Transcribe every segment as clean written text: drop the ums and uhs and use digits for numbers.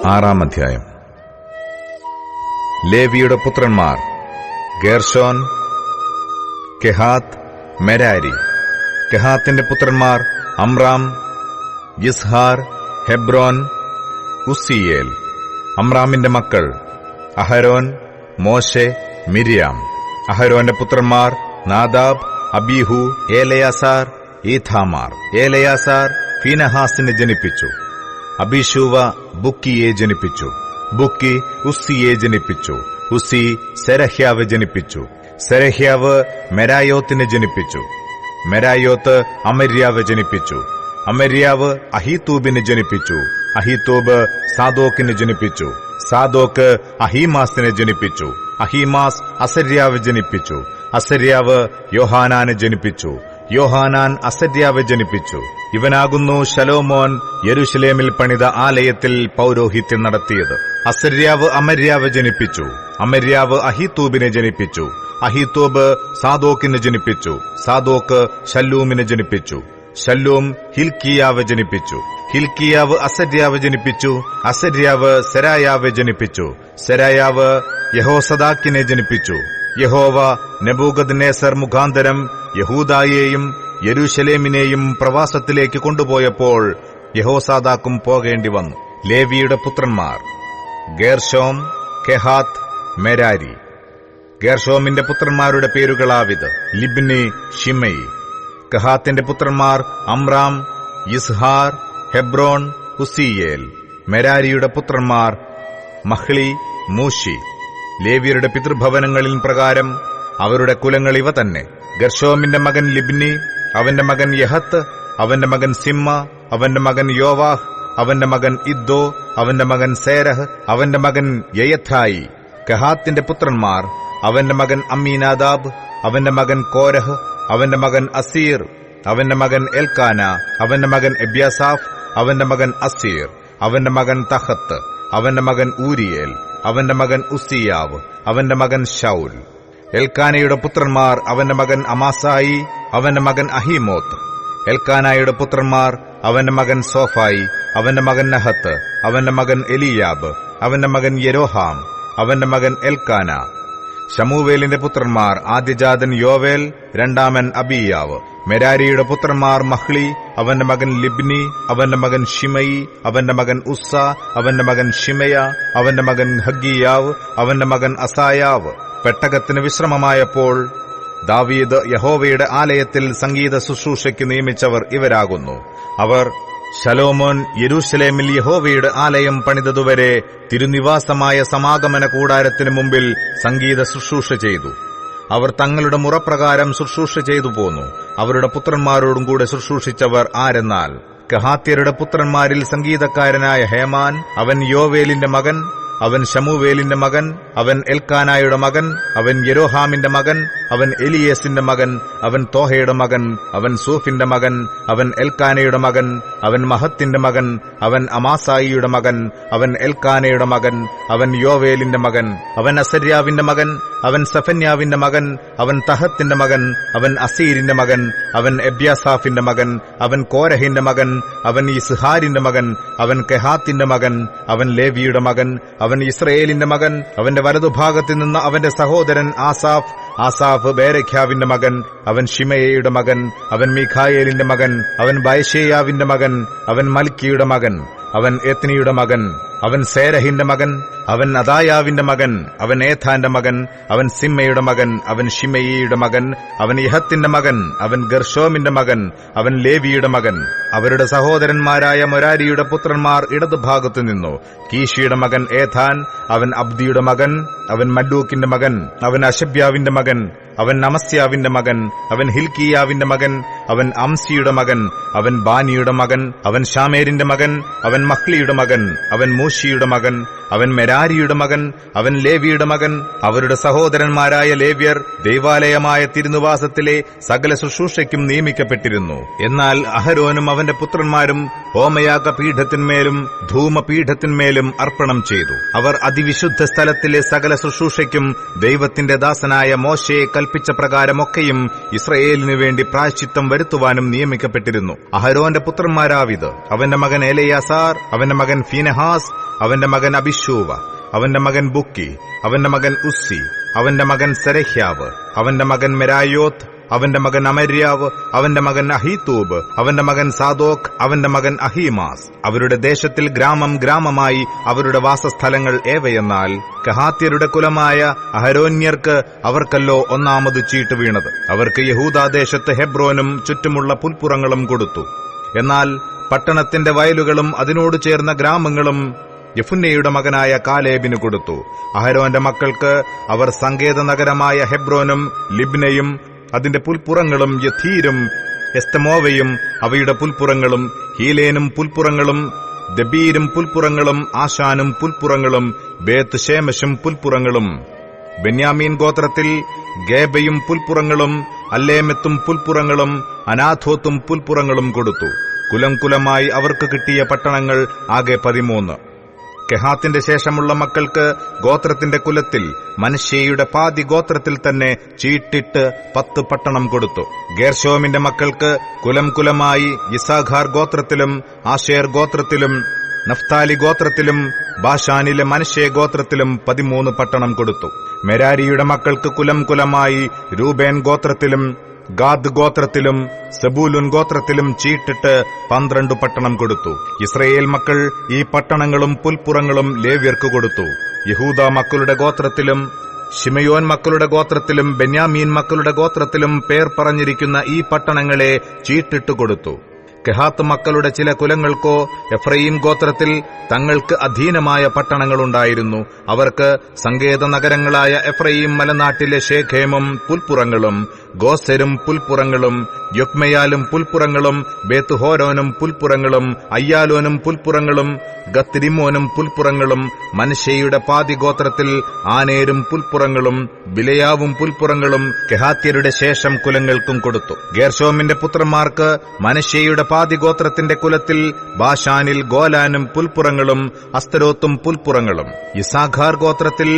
6-ാം അധ്യായം. ലേവിയുടെ പുത്രന്മാർ ഗേർശോൻ, കെഹാത്ത്, മെരാരി. കെഹാത്തിന്റെ പുത്രന്മാർ അമ്രാം, യിസ്ഹാർ, ഹെബ്രോൻ, ഉസ്സിയേൽ. അമ്രാമിന്റെ മക്കൾ അഹരോൻ, മോശെ, മിര്യാം. അഹരോന്റെ പുത്രന്മാർ നാദാബ്, അബീഹു, ഏലയാസാർ, ഈഥാമാർ. ഏലയാസാർ ഫീനഹാസിനെ ജനിപ്പിച്ചു. അബീശൂവ ബുക്കിയെ ജനിപ്പിച്ചു. ബുക്കി ഉസ്സിയെ ജനിപ്പിച്ചു. ഉസ്സി സെരഹ്യാവ് ജനിപ്പിച്ചു. സെരഹ്യാവ് മെരായോത്തിനെ ജനിപ്പിച്ചു. മെരായോത്ത് അമര്യാവ് ജനിപ്പിച്ചു. അമര്യാവ് അഹീത്തൂബിനെ ജനിപ്പിച്ചു. അഹീത്തൂബ് സാദോക്കിനെ ജനിപ്പിച്ചു. സാദോക്ക് അഹീമാസിനെ ജനിപ്പിച്ചു. അഹീമാസ് അസര്യാവ് ജനിപ്പിച്ചു. അസര്യാവ് യോഹാനാനെ ജനിപ്പിച്ചു. യോഹാനാൻ അസര്യാവ് ജനിപ്പിച്ചു. ഇവനാകുന്നു ശലോമോൻ യെരൂശലേമിൽ പണിത ആലയത്തിൽ പൗരോഹിത്യം നടത്തിയത്. അസര്യാവ് അമര്യാവ് ജനിപ്പിച്ചു. അമര്യാവ് അഹീത്തൂബിനെ ജനിപ്പിച്ചു. അഹീത്തൂബ് സാദോക്കിനെ ജനിപ്പിച്ചു. സാദോക്ക് ശല്ലൂമിനെ ജനിപ്പിച്ചു. ശല്ലൂം ഹിൽക്കിയാവ് ജനിപ്പിച്ചു. ഹിൽക്കിയാവ് അസര്യാവ് ജനിപ്പിച്ചു. അസര്യാവ് സെരായാവ് ജനിപ്പിച്ചു. സെരായാവ് യഹോസദാക്കിനെ ജനിപ്പിച്ചു. യഹോവ നെബൂഖദ്നേസർ മുഖാന്തരം യഹൂദായെയും യെരൂശലേമിനെയും പ്രവാസത്തിലേക്ക് കൊണ്ടുപോയപ്പോൾ യഹോസാദാക്കും പോകേണ്ടി വന്നു. ലേവിയുടെ പുത്രന്മാർ ഗേർശോം, കെഹാത്ത്, മെരാരി. ഗേർശോമിന്റെ പുത്രന്മാരുടെ പേരുകളാവിത്: ലിബ്നി, ഷിമയി. കെഹാത്തിന്റെ പുത്രന്മാർ അമ്രാം, യിസ്ഹാർ, ഹെബ്രോൻ, ഉസ്സിയേൽ. മെരാരിയുടെ പുത്രന്മാർ മഹ്ലി, മൂശി. ലേവ്യരുടെ പിതൃഭവനങ്ങളിൽ പ്രകാരം അവരുടെ കുലങ്ങൾ ഇവ തന്നെ: ഗർശോമിന്റെ മകൻ ലിബ്നി, അവന്റെ മകൻ യഹത്ത്, അവന്റെ മകൻ സിമ്മ, അവന്റെ മകൻ യോവാഹ്, അവന്റെ മകൻ ഇദ്ദോ, അവന്റെ മകൻ സേരഹ്, അവന്റെ മകൻ യയഥായി. കെഹാത്തിന്റെ പുത്രന്മാർ അവന്റെ മകൻ അമ്മീനാദാബ്, അവന്റെ മകൻ കോരഹ്, അവന്റെ മകൻ അസീർ, അവന്റെ മകൻ എൽക്കാന, അവന്റെ മകൻ എബ്യാസാഫ്, അവന്റെ മകൻ അസീർ, അവന്റെ മകൻ തഹത്ത്, അവന്റെ മകൻ ഊരിയേൽ, അവന്റെ മകൻ ഉസ്സിയാവ്, അവന്റെ മകൻ ശൌൽ. എൽക്കാനയുടെ പുത്രന്മാർ അവന്റെ മകൻ അമാസായി, അവന്റെ മകൻ അഹീമോത്ത്. എൽക്കാനായുടെ പുത്രന്മാർ അവന്റെ മകൻ സോഫായി, അവന്റെ മകൻ നഹത്ത്, അവന്റെ മകൻ എലിയാബ്, അവന്റെ മകൻ യെരോഹാം, അവന്റെ മകൻ എൽക്കാന. ശമൂവേലിന്റെ പുത്രന്മാർ ആദ്യജാതൻ യോവേൽ, രണ്ടാമൻ അബീയാവ്. മെരാരിയുടെ പുത്രന്മാർ മഹ്ലി, അവന്റെ മകൻ ലിബ്നി, അവന്റെ മകൻ ഷിമയി, അവന്റെ മകൻ ഉസ്സ, അവന്റെ മകൻ ഷിമയ, അവന്റെ മകൻ ഹഗ്ഗിയാവ്, അവന്റെ മകൻ അസായാവ്. പെട്ടകത്തിന് വിശ്രമമായപ്പോൾ ദാവീദ് യഹോവയുടെ ആലയത്തിൽ സംഗീത ശുശ്രൂഷയ്ക്ക് നിയമിച്ചവർ ഇവരാകുന്നു. അവർ ശലോമോൻ യെരൂശലേമിൽ യഹോവയുടെ ആലയം പണിതതുവരെ തിരുനിവാസമായ സമാഗമന കൂടാരത്തിനു മുമ്പിൽ സംഗീത ശുശ്രൂഷ ചെയ്തു. അവർ തങ്ങളുടെ മുറപ്രകാരം ശുശ്രൂഷ ചെയ്തു പോന്നു. അവരുടെ പുത്രന്മാരോടും കൂടെ ശുശ്രൂഷിച്ചവർ ആരെന്നാൽ: കെഹാത്യരുടെ പുത്രന്മാരിൽ സംഗീതക്കാരനായ ഹേമാൻ, അവൻ യോവേലിന്റെ മകൻ, അവൻ ശമൂവേലിന്റെ മകൻ, അവൻ എൽക്കാനായുടെ മകൻ, അവൻ യെരോഹാമിന്റെ മകൻ, അവൻ എലിയേസിന്റെ മകൻ, അവൻ തോഹയുടെ മകൻ, അവൻ സൂഫിന്റെ മകൻ, അവൻ എൽക്കാനയുടെ മകൻ, അവൻ മഹത്തിന്റെ മകൻ, അവൻ അമാസായിയുടെ മകൻ, അവൻ എൽക്കാനയുടെ മകൻ, അവൻ യോവേലിന്റെ മകൻ, അവൻ അസര്യാവിന്റെ മകൻ, അവൻ സഫന്യാവിന്റെ മകൻ, അവൻ തഹത്തിന്റെ മകൻ, അവൻ അസീരിന്റെ മകൻ, അവൻ എബ്യാസാഫിന്റെ മകൻ, അവൻ കോരഹിന്റെ മകൻ, അവൻ യിസ്ഹാരിന്റെ മകൻ, അവൻ കെഹാത്തിന്റെ മകൻ, അവൻ ലേവിയുടെ മകൻ, അവൻ ഇസ്രയേലിന്റെ മകൻ. അവന്റെ വലതുഭാഗത്ത് നിന്ന് അവന്റെ സഹോദരൻ ആസാഫ്. ആസാഫ് ബേരെഖ്യാവിന്റെ മകൻ, അവൻ ഷിമയയുടെ മകൻ, അവൻ മീഖായേലിന്റെ മകൻ, അവൻ ബയശേയാവിന്റെ മകൻ, അവൻ മൽക്കിയുടെ മകൻ, അവൻ എത്നിയുടെ മകൻ, അവൻ സേരഹിന്റെ മകൻ, അവൻ അദായാവിന്റെ മകൻ, അവൻ ഏഥാന്റെ മകൻ, അവൻ സിമ്മയുടെ മകൻ, അവൻ ഷിമയിയുടെ മകൻ, അവൻ യഹത്തിന്റെ മകൻ, അവൻ ഗർശോമിന്റെ മകൻ, അവൻ ലേവിയുടെ മകൻ. അവരുടെ സഹോദരന്മാരായ മെരാരിയുടെ പുത്രന്മാർ ഇടതുഭാഗത്തു നിന്നു: കീഷിയുടെ മകൻ ഏഥാൻ, അവൻ അബ്ദിയുടെ മകൻ, അവൻ മല്ലൂക്കിന്റെ മകൻ, അവൻ അശബ്യാവിന്റെ മകൻ, അവൻ അമസ്യാവിന്റെ മകൻ, അവൻ ഹിൽക്കിയാവിന്റെ മകൻ, അവൻ അംസിയുടെ മകൻ, അവൻ ബാനിയുടെ മകൻ, അവൻ ഷാമേരിന്റെ മകൻ, അവൻ മഹ്ലിയുടെ മകൻ, അവൻ മൂഷിയുടെ മകൻ, അവൻ മെരാരിയുടെ മകൻ, അവൻ ലേവിയുടെ മകൻ. അവരുടെ സഹോദരന്മാരായ ലേവ്യർ ദൈവാലയമായ തിരുനിവാസത്തിലെ സകല ശുശ്രൂഷയ്ക്കും നിയമിക്കപ്പെട്ടിരുന്നു. എന്നാൽ അഹരോനും അവന്റെ പുത്രന്മാരും ഹോമയാഗ പീഠത്തിന്മേലും ധൂമപീഠത്തിന്മേലും അർപ്പണം ചെയ്തു. അവർ അതിവിശുദ്ധ സ്ഥലത്തിലെ സകല ശുശ്രൂഷയ്ക്കും ദൈവത്തിന്റെ ദാസനായ മോശയെ കൽപ്പിച്ച പ്രകാരമൊക്കെയും ഇസ്രയേലിനു വേണ്ടി പ്രായശ്ചിത്തം വരുത്തുവാനും നിയമിക്കപ്പെട്ടിരുന്നു. അഹരോന്റെ പുത്രന്മാരാവിത്: അവന്റെ മകൻ എലെയാസാർ, അവന്റെ മകൻ ഫീനെഹാസ്, അവന്റെ മകൻ അബിശൂവ, അവന്റെ മകൻ ബുക്കി, അവന്റെ മകൻ ഉസ്സി, അവന്റെ മകൻ സെരഹ്യാവ്, അവന്റെ മകൻ മെരായോത്ത്, അവന്റെ മകൻ അമര്യാവ്, അവന്റെ മകൻ അഹീതൂബ്, അവന്റെ മകൻ സാദോക്ക്, അവന്റെ മകൻ അഹീമാസ്. അവരുടെ ദേശത്തിൽ ഗ്രാമം ഗ്രാമമായി അവരുടെ വാസസ്ഥലങ്ങൾ ഏവയെന്നാൽ കഹാത്യരുടെ കുലമായ അഹരോന്യർക്ക് അവർക്കല്ലോ ഒന്നാമത് ചീട്ട് വീണത്. അവർക്ക് യഹൂദാദേശത്ത് ഹെബ്രോനും ചുറ്റുമുള്ള പുൽപ്പുറങ്ങളും കൊടുത്തു. എന്നാൽ പട്ടണത്തിന്റെ വയലുകളും അതിനോട് ചേർന്ന ഗ്രാമങ്ങളും യെഫുന്നെയുടെ മകനായ കാലേബിന് കൊടുത്തു. അഹരോന്റെ മക്കൾക്ക് അവർ സങ്കേത നഗരമായ ഹെബ്രോനും ലിബ്നയും അതിന്റെ പുൽപ്പുറങ്ങളും യഥീരും എസ്തമോവയും അവയുടെ പുൽപ്പുറങ്ങളും ഹീലേനും പുൽപ്പുറങ്ങളും ദബീരും പുൽപ്പുറങ്ങളും ആശാനും പുൽപ്പുറങ്ങളും ബേത്ത് ഷേമശും പുൽപ്പുറങ്ങളും. ബെന്യാമീൻ ഗോത്രത്തിൽ ഗേബയും പുൽപ്പുറങ്ങളും അല്ലേമെത്തും പുൽപ്പുറങ്ങളും അനാഥോത്തും പുൽപ്പുറങ്ങളും കൊടുത്തു. കുലം കുലമായി അവർക്ക് കിട്ടിയ പട്ടണങ്ങൾ ആകെ 13. കെഹാത്തിന്റെ ശേഷമുള്ള മക്കൾക്ക് ഗോത്രത്തിന്റെ കുലത്തിൽ മനശ്ശെയുടെ പാതി ഗോത്രത്തിൽ തന്നെ ചീട്ടിട്ട് 10 പട്ടണം കൊടുത്തു. ഗേർശോമിന്റെ മക്കൾക്ക് കുലം കുലമായി യിസാഖാർ ഗോത്രത്തിലും ആശേർ ഗോത്രത്തിലും നഫ്താലി ഗോത്രത്തിലും ബാഷാനിലെ മനശ്ശെ ഗോത്രത്തിലും 13 പട്ടണം കൊടുത്തു. മെരാരിയുടെ മക്കൾക്ക് കുലം കുലമായി രൂബേൻ ഗോത്രത്തിലും ഗാദ് ഗോത്രത്തിലും സെബൂലുൻ ഗോത്രത്തിലും ചീട്ടിട്ട് 12 പട്ടണം കൊടുത്തു. ഇസ്രയേൽ മക്കൾ ഈ പട്ടണങ്ങളും പുൽപ്പുറങ്ങളും ലേവ്യർക്ക് കൊടുത്തു. യഹൂദ മക്കളുടെ ഗോത്രത്തിലും ശിമയോൻ മക്കളുടെ ഗോത്രത്തിലും ബെന്യാമീൻ മക്കളുടെ ഗോത്രത്തിലും പേർ പറഞ്ഞിരിക്കുന്ന ഈ പട്ടണങ്ങളെ ചീട്ടിട്ട് കൊടുത്തു. കെഹാത്ത് മക്കളുടെ ചില കുലങ്ങൾക്കോ എഫ്രയീം ഗോത്രത്തിൽ തങ്ങൾക്ക് അധീനമായ പട്ടണങ്ങളുണ്ടായിരുന്നു. അവർക്ക് സങ്കേത നഗരങ്ങളായ എഫ്രയീം മലനാട്ടിലെ ഷേഖേമും പുൽപ്പുറങ്ങളും ഗോസെരും പുൽപ്പുറങ്ങളും യൊക്മെയാലും പുൽപ്പുറങ്ങളും ബേത്ത്ഹോരോനും പുൽപ്പുറങ്ങളും അയ്യാലോനും പുൽപ്പുറങ്ങളും ഗത്രിമോനും പുൽപ്പുറങ്ങളും മനശ്ശെയുടെ പാതി ഗോത്രത്തിൽ ആനേരും പുൽപ്പുറങ്ങളും ബിലയാവും പുൽപ്പുറങ്ങളും കെഹാത്യരുടെ ശേഷം കുലങ്ങൾക്കും കൊടുത്തു. ഗേർശോമിന്റെ പുത്രന്മാർക്ക് മനശ്ശെയുടെ പാതി ഗോത്രത്തിന്റെ കുലത്തിൽ ബാഷാനിൽ ഗോലാനും പുൽപ്പുറങ്ങളും അസ്തരോത്തും പുൽപ്പുറങ്ങളും. യിസാഖാർ ഗോത്രത്തിൽ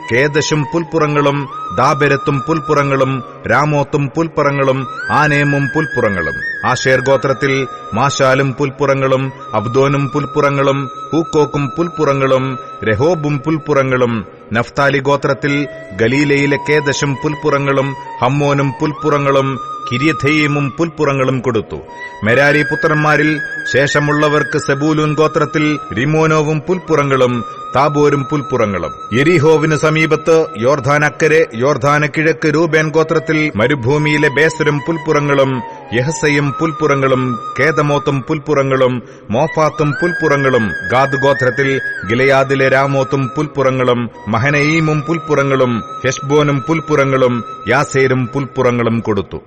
കേദശും പുൽപ്പുറങ്ങളും ദാബെരത്തും പുൽപ്പുറങ്ങളും രാമോത്തും പുൽപ്പുറങ്ങളും ആനേമും പുൽപ്പുറങ്ങളും. ആശേർ ഗോത്രത്തിൽ മാശാലും പുൽപ്പുറങ്ങളും അബ്ദോനും പുൽപ്പുറങ്ങളും ഹൂക്കോക്കും പുൽപ്പുറങ്ങളും രഹോബും പുൽപ്പുറങ്ങളും. നഫ്താലി ഗോത്രത്തിൽ ഗലീലയിലെ കേദശും പുൽപ്പുറങ്ങളും ഹമ്മോനും പുൽപ്പുറങ്ങളും കിര്യഥയീമും പുൽപ്പുറങ്ങളും കൊടുത്തു. മെരാരി പുത്രന്മാരിൽ ശേഷമുള്ളവർക്ക് സെബൂലൂൻ ഗോത്രത്തിൽ റിമോനോവും പുൽപ്പുറങ്ങളും താബോരും പുൽപ്പുറങ്ങളും. യെരിഹോവിന് സമീപത്ത് യോർദാനക്കരെ യോർദാന് കിഴക്ക് രൂബേൻ ഗോത്രത്തിൽ മരുഭൂമിയിലെ ബേസരും പുൽപ്പുറങ്ങളും യഹസയും പുൽപ്പുറങ്ങളും കേദമോത്തും പുൽപ്പുറങ്ങളും മോഫാത്തും പുൽപ്പുറങ്ങളും. ഗാദ് ഗോത്രത്തിൽ ഗിലയാദിലെ രാമോത്തും പുൽപ്പുറങ്ങളും മഹനയീമും പുൽപ്പുറങ്ങളും ഹെഷ്ബോനും പുൽപ്പുറങ്ങളും യാസേരും പുൽപ്പുറങ്ങളും കൊടുത്തു.